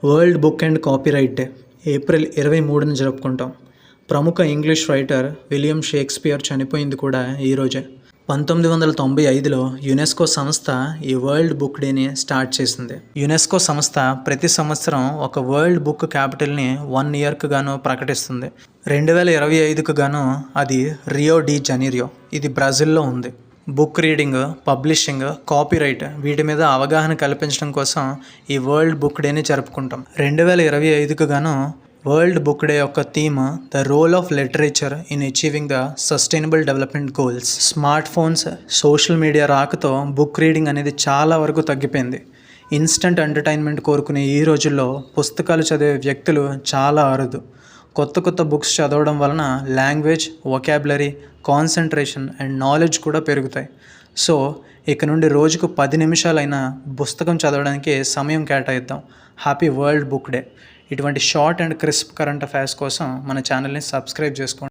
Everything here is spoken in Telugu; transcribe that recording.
World book and copyright day April 23న జరుపుకుంటాం. ప్రముఖ ఇంగ్లీష్ రైటర్ విలియం షేక్స్పియర్ చనిపోయింది కూడా ఈరోజే. 1995లో యునెస్కో సంస్థ ఈ వరల్డ్ బుక్ డేని స్టార్ట్ చేసింది. యునెస్కో సంస్థ ప్రతి సంవత్సరం ఒక వరల్డ్ బుక్ క్యాపిటల్ని 1 ఇయర్కు గాను ప్రకటిస్తుంది. 2025కు గాను అది రియో డి జనీరియో, ఇది బ్రెజిల్లో ఉంది. బుక్ రీడింగ్, పబ్లిషింగ్, కాపీరైట్ వీటి మీద అవగాహన కల్పించడం కోసం ఈ వరల్డ్ బుక్ డేని జరుపుకుంటాం. 2025కు గాను వరల్డ్ బుక్ డే యొక్క theme the role of literature in achieving the sustainable development goals. Smartphones, social media రాకతో బుక్ రీడింగ్ అనేది చాలా వరకు తగ్గిపోయింది. ఇన్స్టంట్ ఎంటర్టైన్మెంట్ కోరుకునే ఈ రోజుల్లో పుస్తకాలు చదివే వ్యక్తులు చాలా అరుదు. కొత్త బుక్స్ చదవడం వలన language, vocabulary, concentration and knowledge కూడా పెరుగుతాయి. సో ఇక నుండి రోజుకు 10 నిమిషాలైనా పుస్తకం చదవడానికి సమయం కేటాయిద్దాం. Happy world book day. ఇటువంటి short and crisp current affairs కోసం మన ఛానల్ని సబ్స్క్రైబ్ చేసుకోండి.